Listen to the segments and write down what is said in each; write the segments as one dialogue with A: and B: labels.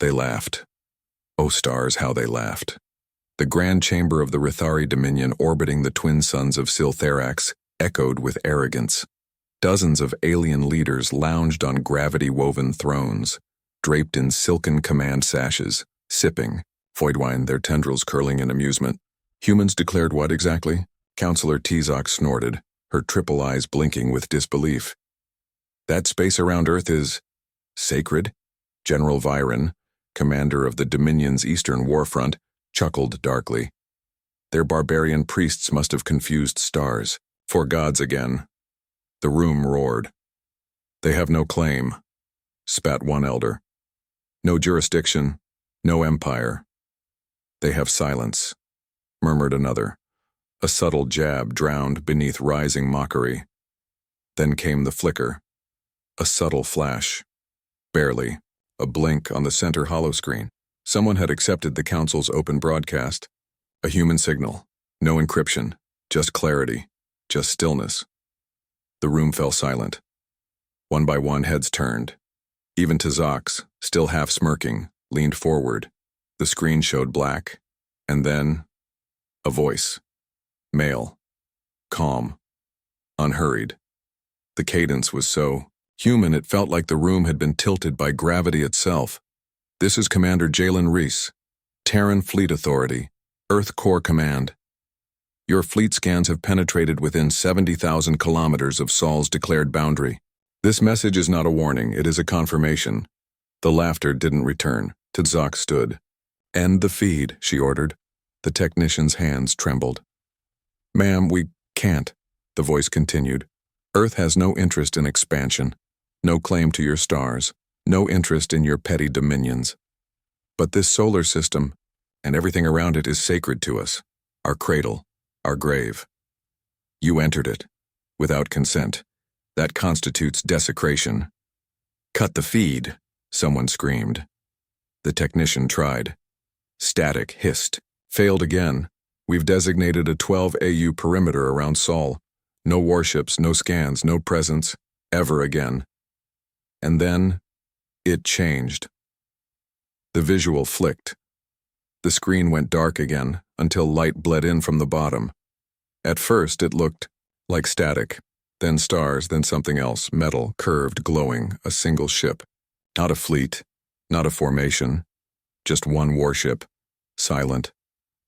A: They laughed. Oh stars, how they laughed. The grand chamber of the Rithari Dominion orbiting the twin suns of Siltherax echoed with arrogance. Dozens of alien leaders lounged on gravity-woven thrones, draped in silken command sashes, sipping, Voidwine, their tendrils curling in amusement. Humans declared what exactly? Counselor Tizok snorted, her triple eyes blinking with disbelief. That space around Earth is sacred? General Viren, commander of the Dominion's eastern warfront, chuckled darkly. Their barbarian priests must have confused stars. For gods again. The room roared. They have no claim, spat one elder. No jurisdiction, no empire. They have silence, murmured another. A subtle jab drowned beneath rising mockery. Then came the flicker. A subtle flash. Barely. A blink on the center holoscreen. Someone had accepted the Council's open broadcast. A human signal. No encryption. Just clarity. Just stillness. The room fell silent. One by one, heads turned. Even Tizok's, still half smirking, leaned forward. The screen showed black. And then, a voice. Male. Calm. Unhurried. The cadence was so human it felt like the room had been tilted by gravity itself. This is Commander Jalen Reese, Terran Fleet Authority, Earth Core Command. Your fleet scans have penetrated within 70,000 kilometers of Sol's declared boundary. This message is not a warning, it is a confirmation. The laughter didn't return. Tizok stood. End the feed, she ordered. The technician's hands trembled. Ma'am, we can't, the voice continued. Earth has no interest in expansion, no claim to your stars, no interest in your petty dominions. But this solar system, and everything around it is sacred to us, our cradle, our grave. You entered it, without consent. That constitutes desecration. Cut the feed, someone screamed. The technician tried. Static hissed. Failed again. We've designated a 12 AU perimeter around Sol. No warships, no scans, no presence, ever again. And then, it changed. The visual flicked. The screen went dark again, until light bled in from the bottom. At first it looked like static, then stars, then something else, metal, curved, glowing, a single ship. Not a fleet, not a formation, just one warship, silent,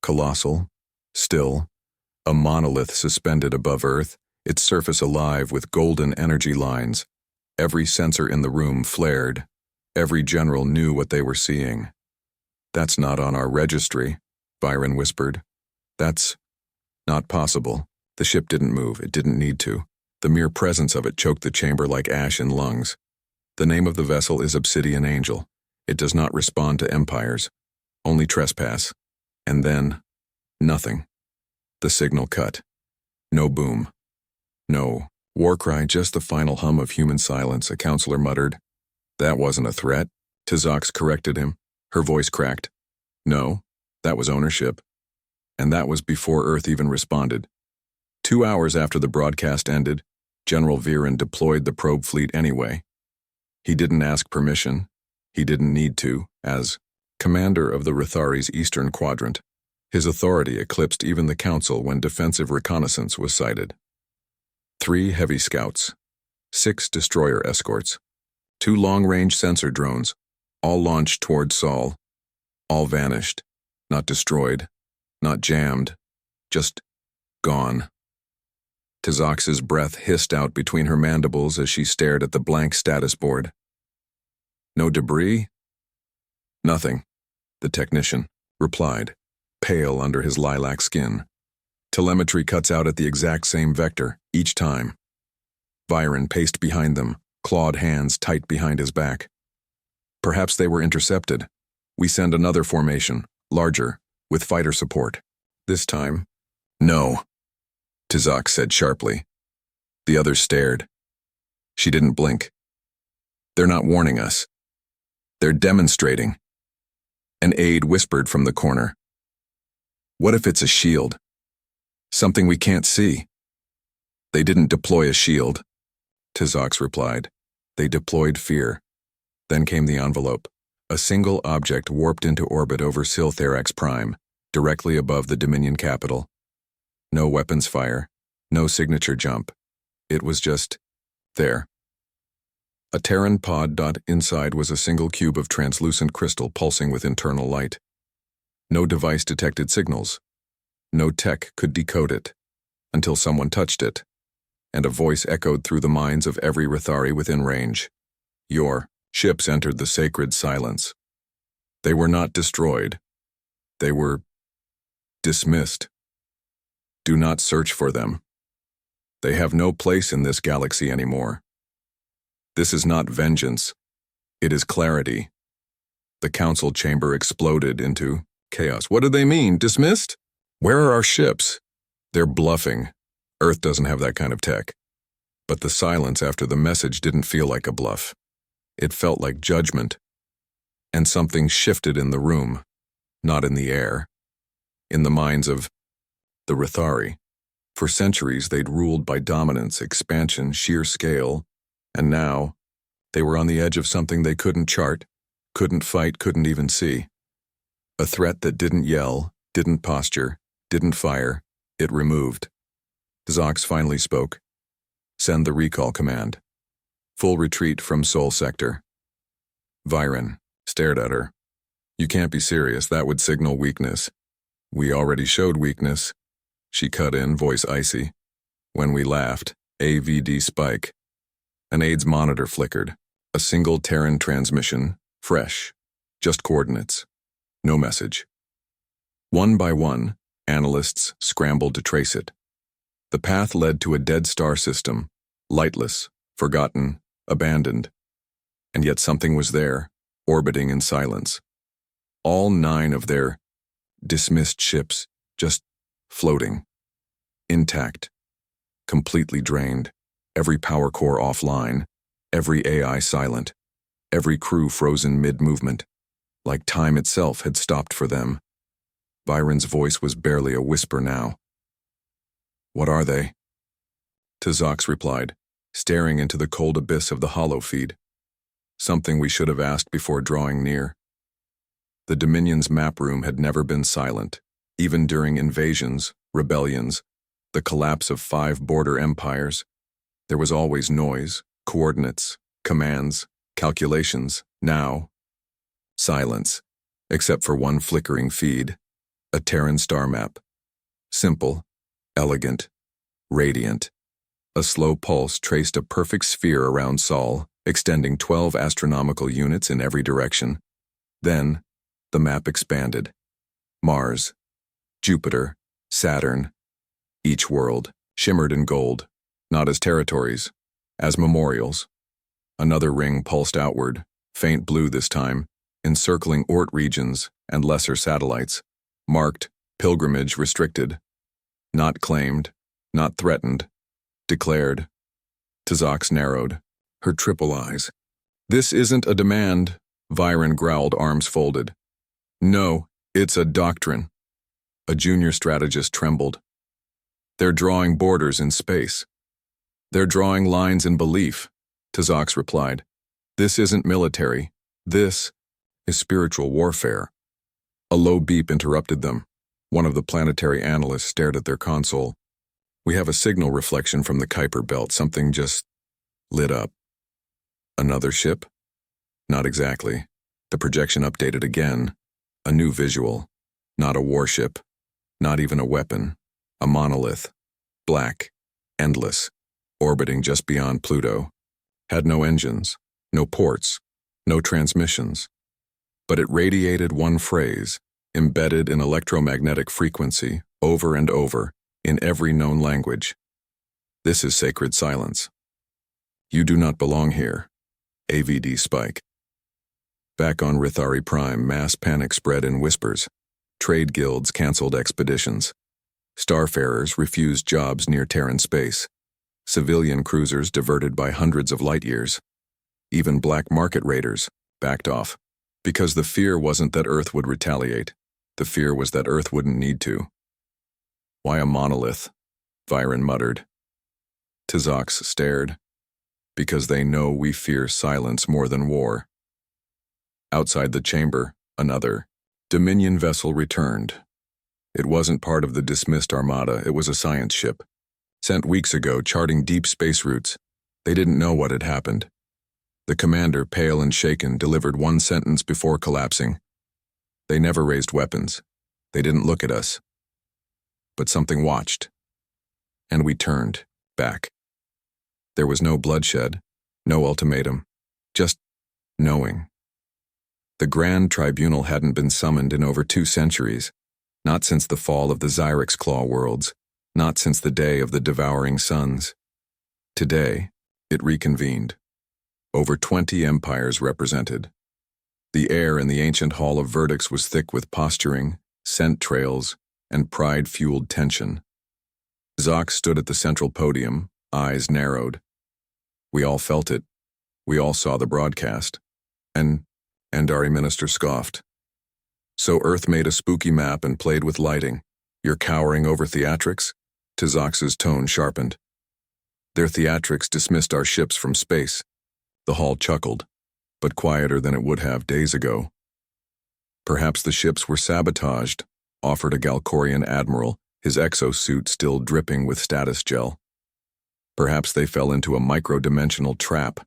A: colossal, still, a monolith suspended above Earth, its surface alive with golden energy lines. Every sensor in the room flared. Every general knew what they were seeing. That's not on our registry, Byron whispered. That's not possible. The ship didn't move. It didn't need to. The mere presence of it choked the chamber like ash in lungs. The name of the vessel is Obsidian Angel. It does not respond to empires. Only trespass. And then, nothing. The signal cut. No boom. No war cry, just the final hum of human silence, a counselor muttered. That wasn't a threat. Tizok corrected him. Her voice cracked. No, that was ownership. And that was before Earth even responded. 2 hours after the broadcast ended, General Viren deployed the probe fleet anyway. He didn't ask permission. He didn't need to, as commander of the Rithari's eastern quadrant. His authority eclipsed even the Council when defensive reconnaissance was sighted. 3 heavy scouts, 6 destroyer escorts, 2 long-range sensor drones, all launched toward Sol. All vanished, not destroyed, not jammed, just gone. Tizok's breath hissed out between her mandibles as she stared at the blank status board. No debris? Nothing, the technician replied, pale under his lilac skin. Telemetry cuts out at the exact same vector, each time. Viren paced behind them, clawed hands tight behind his back. Perhaps they were intercepted. We send another formation, larger, with fighter support. This time, no, Tizok said sharply. The others stared. She didn't blink. They're not warning us. They're demonstrating. An aide whispered from the corner. What if it's a shield? Something we can't see. They didn't deploy a shield, Tizok replied. They deployed fear. Then came the envelope. A single object warped into orbit over Siltherax Prime, directly above the Dominion capital. No weapons fire, no signature jump. It was just there. A Terran pod. Inside was a single cube of translucent crystal pulsing with internal light. No device detected signals. No tech could decode it, until someone touched it, and a voice echoed through the minds of every Rithari within range. Your ships entered the sacred silence. They were not destroyed. They were dismissed. Do not search for them. They have no place in this galaxy anymore. This is not vengeance. It is clarity. The council chamber exploded into chaos. What do they mean? Dismissed? Where are our ships? They're bluffing. Earth doesn't have that kind of tech. But the silence after the message didn't feel like a bluff. It felt like judgment. And something shifted in the room, not in the air, in the minds of the Rithari. For centuries, they'd ruled by dominance, expansion, sheer scale, and now they were on the edge of something they couldn't chart, couldn't fight, couldn't even see. A threat that didn't yell, didn't posture, didn't fire, it removed. Zox finally spoke. Send the recall command. Full retreat from Sol Sector. Viren stared at her. You can't be serious, that would signal weakness. We already showed weakness. She cut in, voice icy. When we laughed, AVD spike. An aids monitor flickered. A single Terran transmission, fresh. Just coordinates. No message. One by one, analysts scrambled to trace it. The path led to a dead star system, lightless, forgotten, abandoned. And yet something was there, orbiting in silence. All 9 of their dismissed ships just floating, intact, completely drained, every power core offline, every AI silent, every crew frozen mid-movement, like time itself had stopped for them. Byron's voice was barely a whisper now. What are they? Zox replied, staring into the cold abyss of the hollow feed. Something we should have asked before drawing near. The Dominion's map room had never been silent, even during invasions, rebellions, the collapse of 5 border empires. There was always noise, coordinates, commands, calculations. Now, silence, except for one flickering feed, a Terran star map. Simple, elegant, radiant. A slow pulse traced a perfect sphere around Sol, extending 12 astronomical units in every direction. Then, the map expanded. Mars, Jupiter, Saturn. Each world shimmered in gold, not as territories, as memorials. Another ring pulsed outward, faint blue this time, encircling Ort regions and lesser satellites, marked, pilgrimage restricted. Not claimed, not threatened, declared. Zox narrowed, her triple eyes. This isn't a demand, Viren growled, arms folded. No, it's a doctrine. A junior strategist trembled. They're drawing borders in space. They're drawing lines in belief, Zox replied. This isn't military. This is spiritual warfare. A low beep interrupted them. One of the planetary analysts stared at their console. We have a signal reflection from the Kuiper belt. Something just lit up. Another ship? Not exactly. The projection updated again. A new visual. Not a warship. Not even a weapon. A monolith. Black. Endless. Orbiting just beyond Pluto. Had no engines. No ports. No transmissions. But it radiated one phrase, embedded in electromagnetic frequency, over and over, in every known language. This is sacred silence. You do not belong here. AVD spike. Back on Rithari Prime, mass panic spread in whispers. Trade guilds canceled expeditions. Starfarers refused jobs near Terran space. Civilian cruisers diverted by hundreds of light years. Even black market raiders backed off. Because the fear wasn't that Earth would retaliate. The fear was that Earth wouldn't need to. Why a monolith? Viren muttered. Zox stared. Because they know we fear silence more than war. Outside the chamber, another Dominion vessel returned. It wasn't part of the dismissed armada, it was a science ship. Sent weeks ago, charting deep space routes. They didn't know what had happened. The commander, pale and shaken, delivered one sentence before collapsing. They never raised weapons. They didn't look at us. But something watched. And we turned back. There was no bloodshed, no ultimatum, just knowing. The Grand Tribunal hadn't been summoned in over 2 centuries, not since the fall of the Xyrix Claw worlds, not since the day of the devouring suns. Today, it reconvened. Over 20 empires represented. The air in the ancient Hall of Verdicts was thick with posturing, scent trails, and pride-fueled tension. Zoc stood at the central podium, eyes narrowed. We all felt it. We all saw the broadcast. And Andari Minister scoffed. So Earth made a spooky map and played with lighting. You're cowering over theatrics? Tzox's tone sharpened. Their theatrics dismissed our ships from space. The hall chuckled, but quieter than it would have days ago. Perhaps the ships were sabotaged, offered a Galcorian admiral, his exosuit still dripping with status gel. Perhaps they fell into a micro-dimensional trap.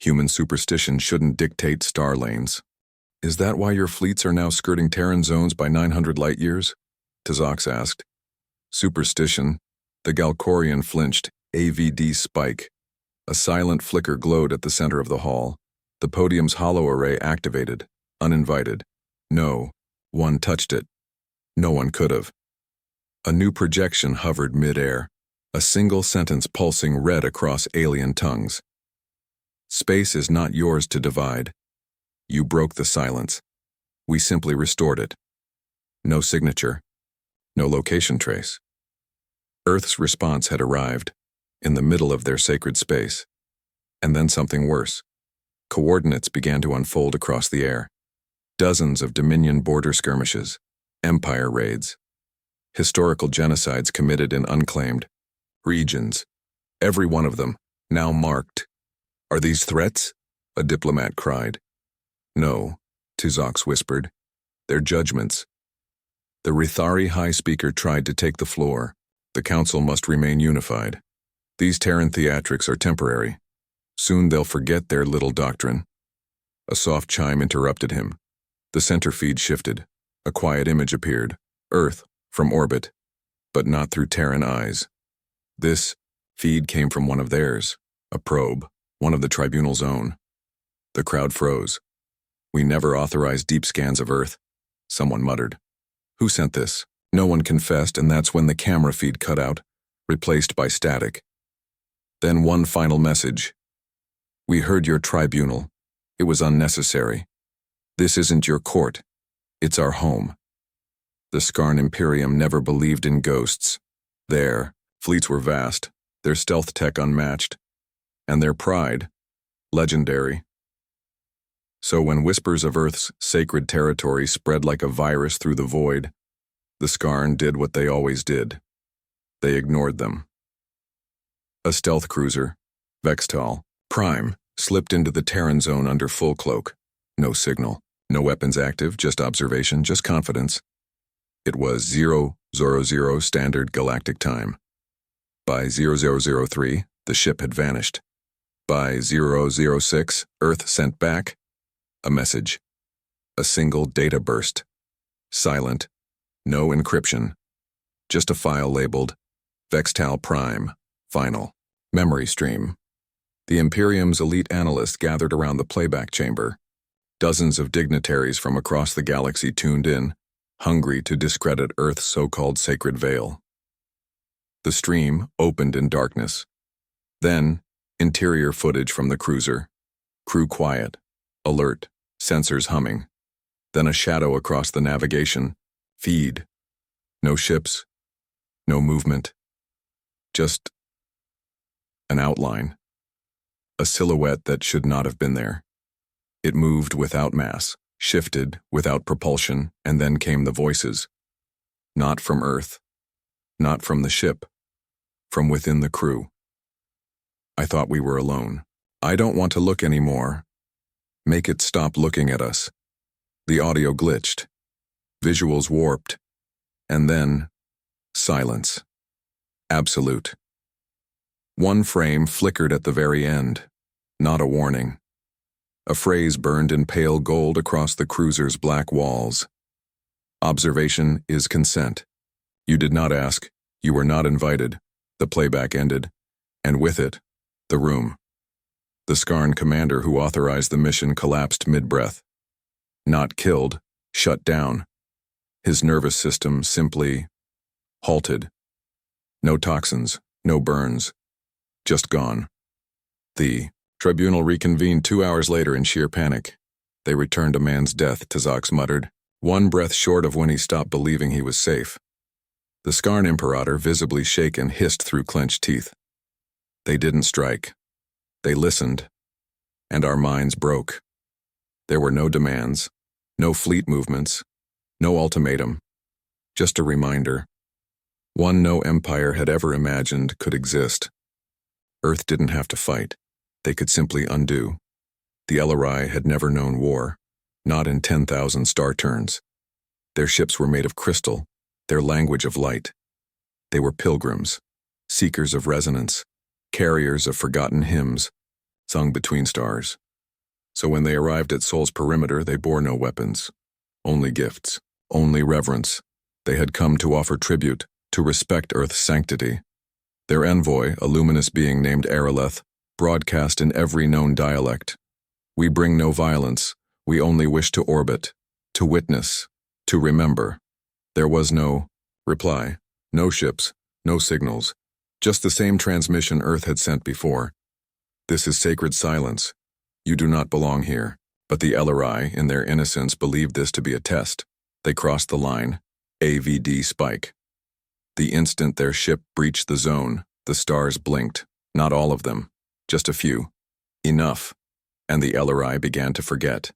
A: Human superstition shouldn't dictate star lanes. Is that why your fleets are now skirting Terran zones by 900 light-years? Tzox asked. Superstition. The Galcorian flinched, AVD spike. A silent flicker glowed at the center of the hall. The podium's hollow array activated, uninvited. No one touched it. No one could have. A new projection hovered mid-air, a single sentence pulsing red across alien tongues. Space is not yours to divide. You broke the silence. We simply restored it. No signature. No location trace. Earth's response had arrived, in the middle of their sacred space. And then something worse. Coordinates began to unfold across the air. Dozens of Dominion border skirmishes, empire raids, historical genocides committed in unclaimed regions. Every one of them, now marked. Are these threats? A diplomat cried. No, Tzox whispered. They're judgments. The Rithari High Speaker tried to take the floor. The council must remain unified. These Terran theatrics are temporary. Soon they'll forget their little doctrine. A soft chime interrupted him. The center feed shifted. A quiet image appeared. Earth, from orbit. But not through Terran eyes. This feed came from one of theirs. A probe. One of the Tribunal's own. The crowd froze. We never authorized deep scans of Earth. Someone muttered. Who sent this? No one confessed, and that's when the camera feed cut out, replaced by static. Then one final message. We heard your tribunal. It was unnecessary. This isn't your court. It's our home. The Skarn Imperium never believed in ghosts. Their fleets were vast, their stealth tech unmatched, and their pride, legendary. So when whispers of Earth's sacred territory spread like a virus through the void, the Skarn did what they always did. They ignored them. A stealth cruiser, Vextal, Prime, slipped into the Terran zone under full cloak. No signal, no weapons active, just observation, just confidence. It was 000 standard galactic time. By 0003, the ship had vanished. By 006, Earth sent back a message. A single data burst. Silent. No encryption. Just a file labeled Vextal Prime, Final, Memory Stream. The Imperium's elite analysts gathered around the playback chamber. Dozens of dignitaries from across the galaxy tuned in, hungry to discredit Earth's so-called sacred veil. The stream opened in darkness. Then, interior footage from the cruiser. Crew quiet, alert, sensors humming. Then a shadow across the navigation feed. No ships, no movement. Just an outline. A silhouette that should not have been there. It moved without mass, shifted without propulsion, and then came the voices. Not from Earth. Not from the ship. From within the crew. I thought we were alone. I don't want to look anymore. Make it stop looking at us. The audio glitched. Visuals warped. And then, silence. Absolute. One frame flickered at the very end. Not a warning. A phrase burned in pale gold across the cruiser's black walls. Observation is consent. You did not ask. You were not invited. The playback ended. And with it, the room. The Skarn commander who authorized the mission collapsed mid-breath. Not killed, shut down. His nervous system simply halted. No toxins, no burns. Just gone. The tribunal reconvened 2 hours later in sheer panic. They returned a man's death, Tzok muttered, one breath short of when he stopped believing he was safe. The Skarn Imperator, visibly shaken, hissed through clenched teeth. They didn't strike. They listened. And our minds broke. There were no demands, no fleet movements, no ultimatum. Just a reminder. One no empire had ever imagined could exist. Earth didn't have to fight. They could simply undo. The LRI had never known war, not in 10,000 star turns. Their ships were made of crystal, their language of light. They were pilgrims, seekers of resonance, carriers of forgotten hymns, sung between stars. So when they arrived at Sol's perimeter, they bore no weapons, only gifts, only reverence. They had come to offer tribute, to respect Earth's sanctity. Their envoy, a luminous being named Araleth, broadcast in every known dialect. We bring no violence, we only wish to orbit, to witness, to remember. There was no reply, no ships, no signals, just the same transmission Earth had sent before. This is sacred silence. You do not belong here. But the LRI, in their innocence, believed this to be a test. They crossed the line. AVD spike. The instant their ship breached the zone, the stars blinked. Not all of them. Just a few. Enough. And the LRI began to forget.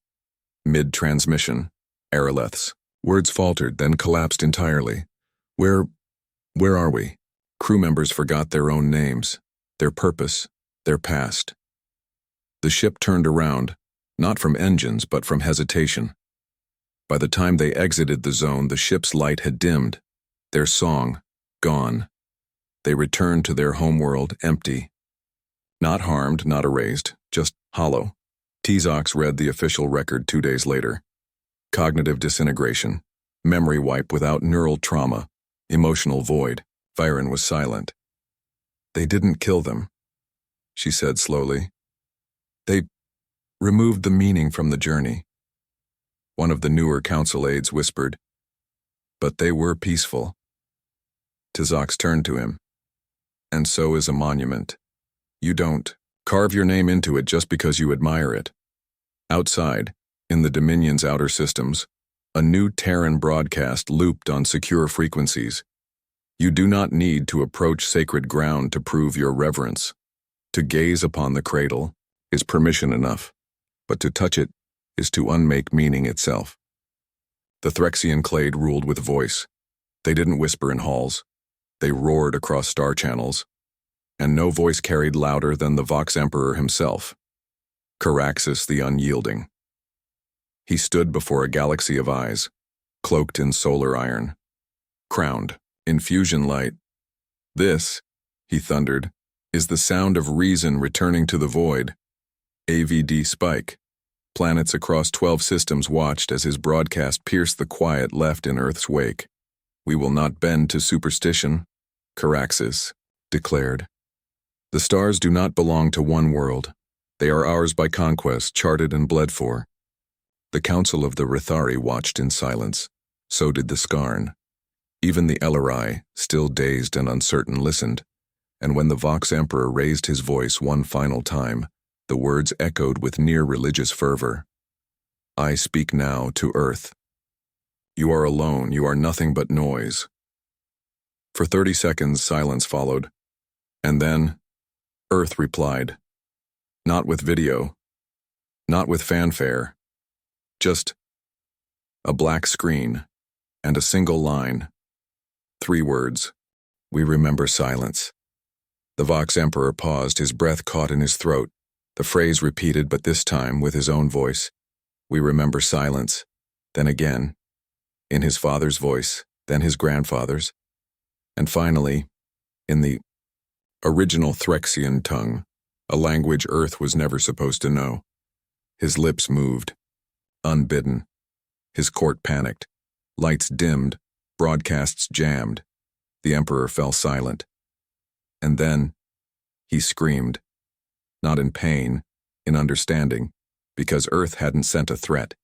A: Mid-transmission. Araleth's words faltered, then collapsed entirely. Where are we? Crew members forgot their own names, their purpose, their past. The ship turned around, not from engines but from hesitation. By the time they exited the zone, the ship's light had dimmed, their song gone. They returned to their homeworld empty. Not harmed, not erased, just hollow. Tzok read the official record 2 days later. Cognitive disintegration, memory wipe without neural trauma, emotional void. Viren was silent. They didn't kill them, she said slowly. They removed the meaning from the journey. One of the newer council aides whispered, but they were peaceful. Tzok turned to him. And so is a monument. You don't carve your name into it just because you admire it. Outside, in the Dominion's outer systems, a new Terran broadcast looped on secure frequencies. You do not need to approach sacred ground to prove your reverence. To gaze upon the cradle is permission enough, but to touch it is to unmake meaning itself. The Threxian clade ruled with voice. They didn't whisper in halls. They roared across star channels. And no voice carried louder than the Vox Emperor himself, Caraxes the Unyielding. He stood before a galaxy of eyes, cloaked in solar iron, crowned in fusion light. This, he thundered, is the sound of reason returning to the void. AVD spike. Planets across 12 systems watched as his broadcast pierced the quiet left in Earth's wake. We will not bend to superstition, Caraxes declared. The stars do not belong to one world. They are ours by conquest, charted and bled for. The Council of the Rithari watched in silence. So did the Skarn. Even the LRI, still dazed and uncertain, listened. And when the Vox Emperor raised his voice one final time, the words echoed with near religious fervor. I speak now to Earth. You are alone, you are nothing but noise. For 30 seconds, silence followed. And then, Earth replied. Not with video. Not with fanfare. Just a black screen and a single line. 3 words. We remember silence. The Vox Emperor paused, his breath caught in his throat. The phrase repeated, but this time with his own voice. We remember silence, then again, in his father's voice, then his grandfather's, and finally, in the original Threxian tongue, a language Earth was never supposed to know. His lips moved, unbidden. His court panicked. Lights dimmed, broadcasts jammed. The Emperor fell silent. And then, he screamed. Not in pain, in understanding, because Earth hadn't sent a threat.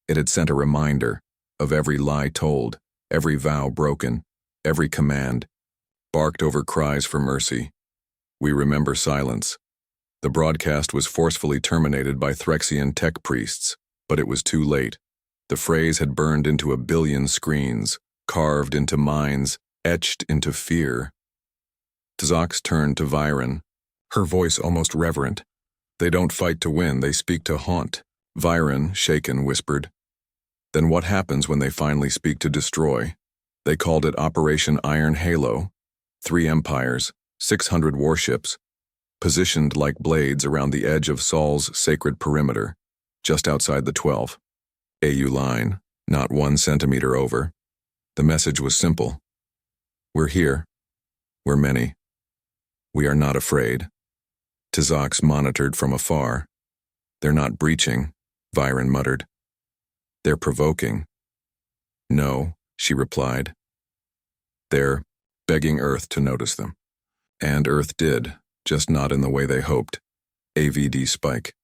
A: It had sent a reminder of every lie told, every vow broken, every command, barked over cries for mercy. We remember silence. The broadcast was forcefully terminated by Threxian tech priests, but it was too late. The phrase had burned into a billion screens, carved into minds, etched into fear. Tz'ox turned to Viren, her voice almost reverent. They don't fight to win, they speak to haunt. Viren, shaken, whispered. Then what happens when they finally speak to destroy? They called it Operation Iron Halo. 3 empires, 600 warships, positioned like blades around the edge of Sol's sacred perimeter, just outside the 12 AU line, not 1 centimeter over. The message was simple. We're here. We're many. We are not afraid. Tz'ox monitored from afar. They're not breaching, Viren muttered. They're provoking. No, she replied. They're begging Earth to notice them. And Earth did, just not in the way they hoped. AVD spike.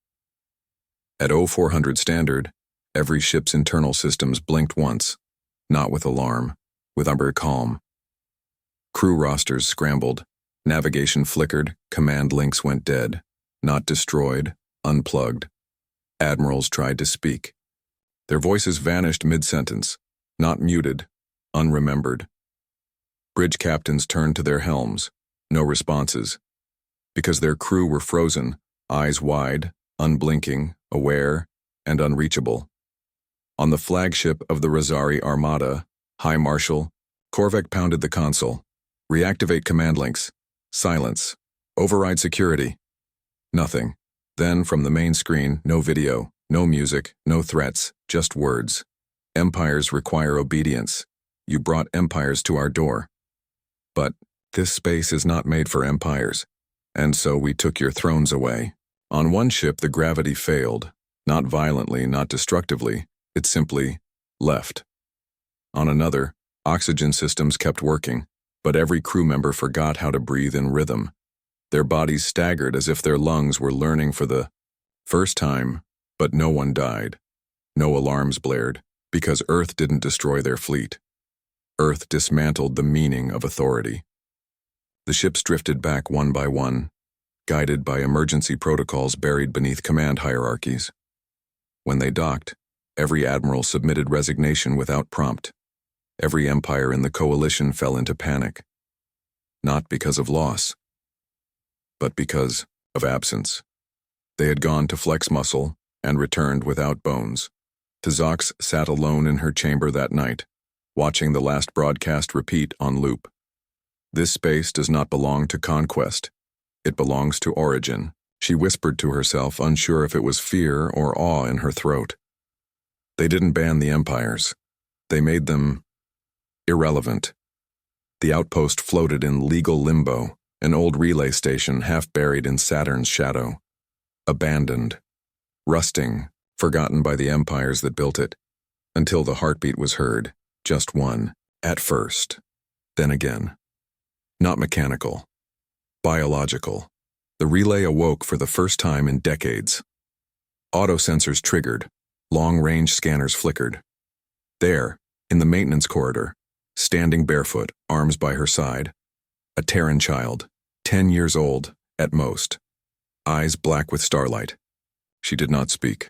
A: At 0400 standard, every ship's internal systems blinked once, not with alarm, with uber calm. Crew rosters scrambled, navigation flickered, command links went dead, not destroyed, unplugged. Admirals tried to speak. Their voices vanished mid-sentence, not muted, unremembered. Bridge captains turned to their helms, no responses, because their crew were frozen, eyes wide, unblinking, aware, and unreachable. On the flagship of the Razari Armada, High Marshal, Korvek pounded the console. Reactivate command links. Silence. Override security. Nothing. Then, from the main screen, no video, no music, no threats, just words. Empires require obedience. You brought empires to our door. But this space is not made for empires, and so we took your thrones away. On one ship, the gravity failed. Not violently, not destructively. It simply left. On another, oxygen systems kept working, but every crew member forgot how to breathe in rhythm. Their bodies staggered as if their lungs were learning for the first time, but no one died. No alarms blared, because Earth didn't destroy their fleet. Earth dismantled the meaning of authority. The ships drifted back one by one, guided by emergency protocols buried beneath command hierarchies. When they docked, every admiral submitted resignation without prompt. Every empire in the coalition fell into panic. Not because of loss, but because of absence. They had gone to flex muscle and returned without bones. Tz'ox sat alone in her chamber that night, watching the last broadcast repeat on loop. This space does not belong to conquest. It belongs to origin, she whispered to herself, unsure if it was fear or awe in her throat. They didn't ban the empires. They made them irrelevant. The outpost floated in legal limbo, an old relay station half buried in Saturn's shadow. Abandoned, rusting, forgotten by the empires that built it, until the heartbeat was heard, just one, at first, then again. Not mechanical, biological. The relay awoke for the first time in decades. Auto-sensors triggered, long-range scanners flickered. There, in the maintenance corridor, standing barefoot, arms by her side, a Terran child, 10 years old, at most, eyes black with starlight. She did not speak.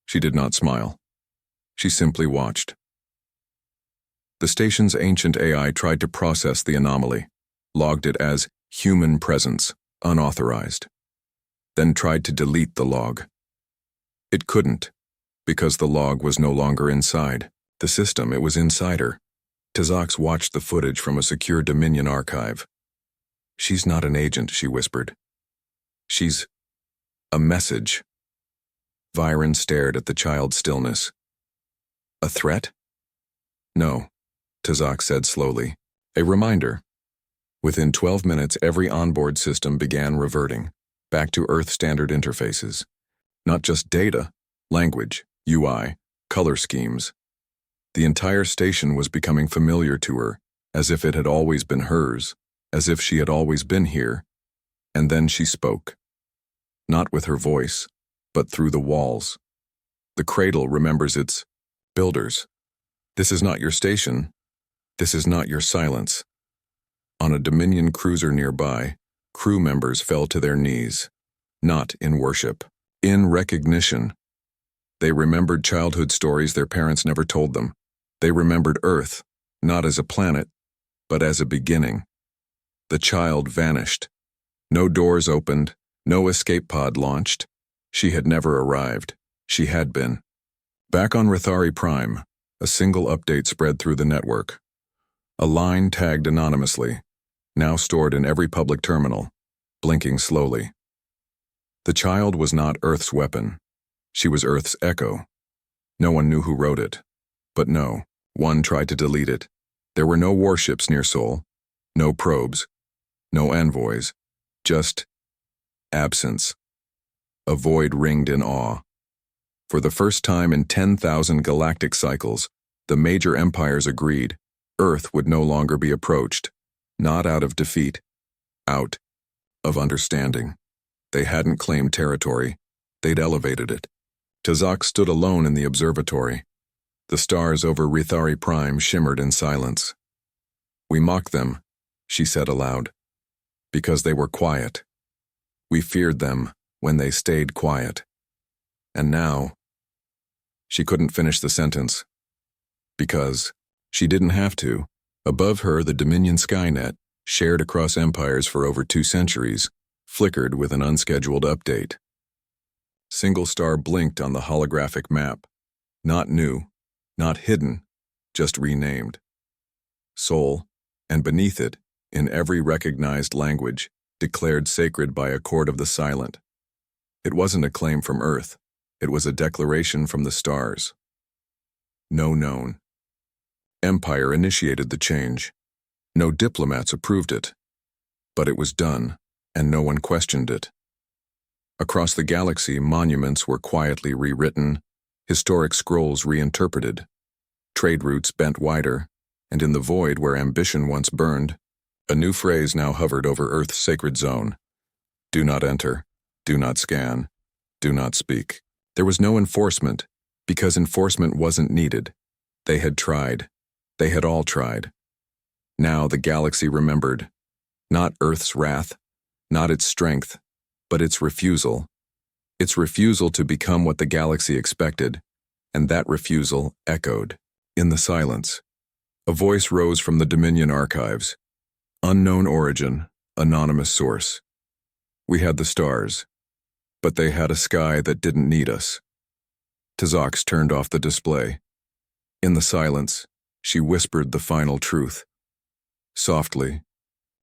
A: She did not smile. She simply watched. The station's ancient AI tried to process the anomaly, logged it as human presence, unauthorized, then tried to delete the log. It couldn't, because the log was no longer inside the system, it was inside her. Tz'ox watched the footage from a secure Dominion archive. She's not an agent, she whispered. She's A message. Viren stared at the child's stillness. A threat? No, Tazak said slowly. A reminder. Within 12 minutes, every onboard system began reverting, back to Earth standard interfaces. Not just data, language, UI, color schemes. The entire station was becoming familiar to her, as if it had always been hers, as if she had always been here. And then she spoke. Not with her voice, but through the walls. The cradle remembers its builders. This is not your station. This is not your silence. On a Dominion cruiser nearby, crew members fell to their knees, not in worship, in recognition. They remembered childhood stories their parents never told them. They remembered Earth, not as a planet, but as a beginning. The child vanished. No doors opened, no escape pod launched. She had never arrived. She had been. Back on Rithari Prime, a single update spread through the network. A line tagged anonymously, now stored in every public terminal, blinking slowly. The child was not Earth's weapon. She was Earth's echo. No one knew who wrote it. But no, one tried to delete it. There were no warships near Sol, no probes, no envoys, just absence. A void ringed in awe. For the first time in 10,000 galactic cycles, the major empires agreed Earth would no longer be approached, not out of defeat, out of understanding. They hadn't claimed territory, they'd elevated it. Tazak stood alone in the observatory. The stars over Rithari Prime shimmered in silence. We mocked them, she said aloud, because they were quiet. We feared them when they stayed quiet. And now, she couldn't finish the sentence. Because she didn't have to. Above her, the Dominion Skynet, shared across empires for over 2 centuries, flickered with an unscheduled update. Single star blinked on the holographic map. Not new, not hidden, just renamed. Sol, and beneath it, in every recognized language, declared sacred by a court of the silent. It wasn't a claim from Earth. It was a declaration from the stars. No known. Empire initiated the change. No diplomats approved it. But it was done, and no one questioned it. Across the galaxy, monuments were quietly rewritten, historic scrolls reinterpreted, trade routes bent wider, and in the void where ambition once burned, a new phrase now hovered over Earth's sacred zone. Do not enter, do not scan, do not speak. There was no enforcement, because enforcement wasn't needed. They had tried. They had all tried. Now the galaxy remembered. Not Earth's wrath, not its strength, but its refusal. Its refusal to become what the galaxy expected, and that refusal echoed. In the silence, a voice rose from the Dominion archives. Unknown origin, anonymous source. We had the stars, but they had a sky that didn't need us. Tazak turned off the display. In the silence, she whispered the final truth. Softly,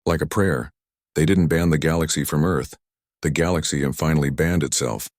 A: like a prayer. They didn't ban the galaxy from Earth. The galaxy finally banned itself.